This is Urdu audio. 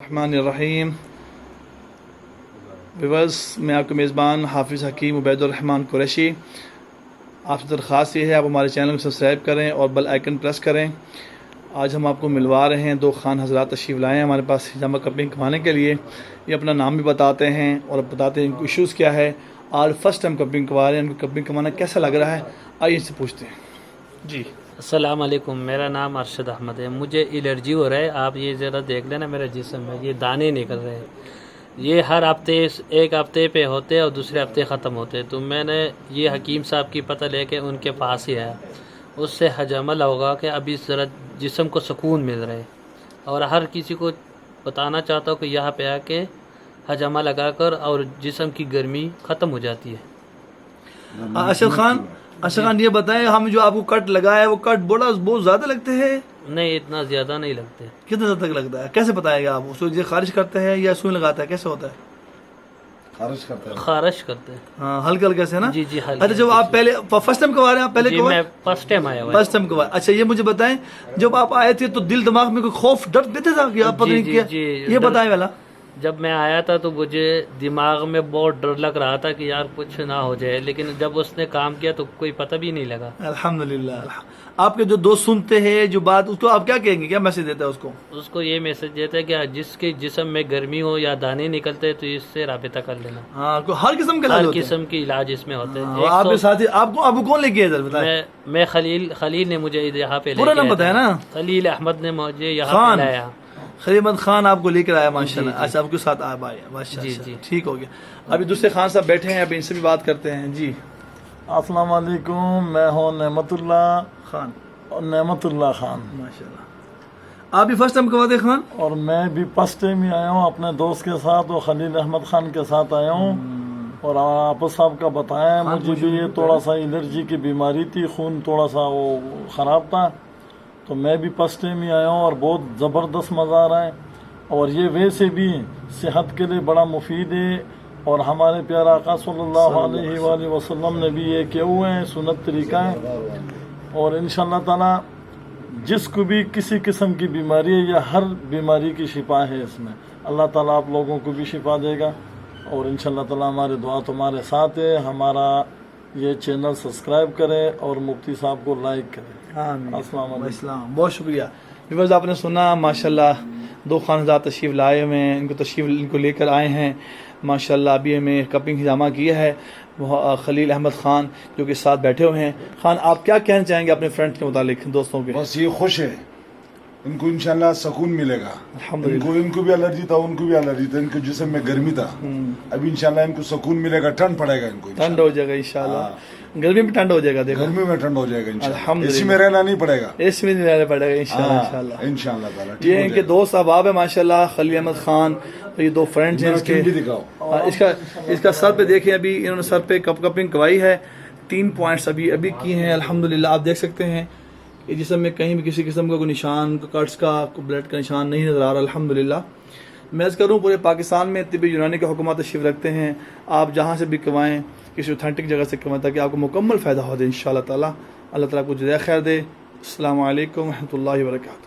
الرحمن الرحیم ویورز، میں آپ کا میزبان حافظ حکیم عبید الرحمن قریشی۔ آپ سے درخواست یہ ہے آپ ہمارے چینل کو سبسکرائب کریں اور بیل آئیکن پریس کریں۔ آج ہم آپ کو ملوا رہے ہیں، دو خان حضرات تشریف لائے ہیں ہمارے پاس ہجامہ کپنگ کروانے کے لیے۔ یہ اپنا نام بھی بتاتے ہیں اور بتاتے ہیں ان کو ایشوز کیا ہے۔ آج فرسٹ ٹائم کپنگ کروا رہے ہیں، ان کو کپنگ کروانا کیسا لگ رہا ہے، آئیے ان سے پوچھتے ہیں۔ جی السلام علیکم، میرا نام ارشد احمد ہے۔ مجھے الرجی ہو رہا ہے، آپ یہ ذرا دیکھ لینا میرے جسم میں یہ دانے نکل رہے ہیں۔ یہ ہر ہفتے ایک ہفتے پہ ہوتے اور دوسرے ہفتے ختم ہوتے، تو میں نے یہ حکیم صاحب کی پتہ لے کے ان کے پاس ہی آیا۔ اس سے حجامہ لگا کہ ابھی ذرا جسم کو سکون مل رہا ہے، اور ہر کسی کو بتانا چاہتا ہوں کہ یہاں پہ آ کے حجامہ لگا کر اور جسم کی گرمی ختم ہو جاتی ہے۔ ارشد خان یہ بتائیں، ہم جو آپ کو کٹ لگا ہے وہ کٹ بہت زیادہ لگتے ہیں؟ نہیں، اتنا زیادہ نہیں لگتے۔ کتنا زیادہ تک لگتا ہے؟ کیسے بتائے گا آپ؟ اس کو یہ خارج کرتے ہیں یا سوئی لگاتا ہے، کیسے ہوتا ہے؟ خارش کرتے ہیں، ہاں، ہلکا ہلکا سے نا؟ جی جی۔ اچھا، جب آپ پہلے فرسٹ ٹائم کروا رہے ہیں، آپ پہلے جی میں فرسٹ ٹائم آیا ہوا۔ فرسٹ ٹائم کروا۔ اچھا، یہ مجھے بتائیں، جب آپ آئے تھے تو دل دماغ میں کوئی خوف ڈر دیتے تھا کہ آپ پتہ نہیں کیا؟ یہ بتائیں والا۔ جب میں آیا تھا تو مجھے دماغ میں بہت ڈر لگ رہا تھا کہ یار کچھ نہ ہو جائے، لیکن جب اس نے کام کیا تو کوئی پتہ بھی نہیں لگا۔ الحمدللہ۔ آپ کے جو دوست سنتے ہیں جو بات، اس کو آپ کیا کہیں گے، کیا میسج دیتا ہے اس کو؟ اس کو یہ میسج دیتا ہے کہ جس کے جسم میں گرمی ہو یا دانے نکلتے تو اس سے رابطہ کر لینا۔ ہاں، ہر قسم کے علاج ہر ہوتے ہیں، قسم کے علاج اس میں ہوتے ہیں۔ آپ کے ساتھی آپ کو کون لے کے ادھر بتائیں؟ میں خلیل نے مجھے یہاں پہ پورا نام بتایا نا؟ خلیل احمد نے مجھے یہاں پہ لایا۔ خلیل احمد خان آپ کو لے کر آیا، ماشاءاللہ۔ اچھا، آپ کے ساتھ آیا، ماشاءاللہ۔ جی جی، ٹھیک ہو گیا۔ ابھی دوسرے خان صاحب بیٹھے ہیں، ابھی ان سے بھی بات کرتے ہیں۔ جی السلام علیکم، میں ہوں نعمت اللہ خان، خان، ماشاءاللہ۔ آپ بھی فرسٹ ٹائم کرواتے خان؟ اور میں بھی فرسٹ ٹائم ہی آیا ہوں اپنے دوست کے ساتھ اور خلیل احمد خان کے ساتھ آیا ہوں، اور آپ صاحب کا بتایا مجھے بھی یہ تھوڑا سا الرجی کی بیماری تھی، خون تھوڑا سا وہ خراب تھا، تو میں بھی فرسٹ ٹائم ہی آیا ہوں اور بہت زبردست مزہ آ رہا ہے۔ اور یہ ویسے بھی صحت کے لیے بڑا مفید ہے، اور ہمارے پیارے آقا صلی اللہ علیہ وآلہ وسلم نے بھی یہ کیا ہوئے ہیں، سنت طریقہ ہے۔ اور انشاءاللہ تعالی جس کو بھی کسی قسم کی بیماری ہے یا ہر بیماری کی شفا ہے اس میں، اللہ تعالیٰ آپ لوگوں کو بھی شفا دے گا۔ اور انشاءاللہ تعالیٰ ہماری دعا تمہارے ساتھ ہے۔ ہمارا یہ چینل سبسکرائب کرے اور مفتی صاحب کو لائک کرے۔ السلام علیکم۔ بہت شکریہ۔ ویورز، آپ نے سنا، ماشاءاللہ دو خاندان تشریف لائے ہوئے ہیں، ان کو لے کر آئے ہیں ماشاءاللہ۔ ابھی ہمیں کپنگ ہجامہ کیا ہے وہ خلیل احمد خان جو کہ ساتھ بیٹھے ہوئے ہیں۔ خان، آپ کیا کہنا چاہیں گے اپنے فرینڈ کے متعلق، دوستوں کے؟ بس یہ خوش ہے، ان کو انشاءاللہ سکون ملے گا۔ ان کو بھی الرجی تھا، ان کو بھی الرجی تھا، ان کے جسم میں گرمی تھا، ابھی انشاءاللہ ان کو سکون ملے گا، ٹھنڈ پڑے گا، ان کو ٹھنڈ ہو جائے گا انشاءاللہ، گرمی میں ٹھنڈ ہو جائے گا۔ دیکھو، گرمی میں ٹھنڈ ہو جائے گا انشاءاللہ، الحمدللہ، اسی میں رہنا نہیں پڑے گا، اس میں نہیں رہنا پڑے گا انشاءاللہ۔ انشاءاللہ تعالی۔ یہ ان کے دوست احباب ہیں ماشاءاللہ، خلیل احمد خان، یہ دو فرینڈز ہیں اس کے۔ دکھاؤ اس کا سر پہ دیکھیں، ابھی انہوں نے سر پہ کپنگ کروائی ہے، 3 پوائنٹس ابھی کی ہیں الحمدللہ۔ آپ دیکھ سکتے ہیں کہ جسم میں کہیں بھی کسی قسم کا کوئی نشان، کوئی کٹس کا، کوئی بلڈ کا نشان نہیں نظر آ رہا الحمدللہ۔ میں عرض کروں پورے پاکستان میں طب یونانی کے حکومت تشریف رکھتے ہیں، آپ جہاں سے بھی کوائیں، کسی اوتھینٹک جگہ سے کوائیں، تاکہ آپ کو مکمل فائدہ ہو دے انشاءاللہ تعالی۔ اللہ تعالیٰ کو جزائے خیر دے۔ السلام علیکم ورحمۃ اللہ وبرکاتہ۔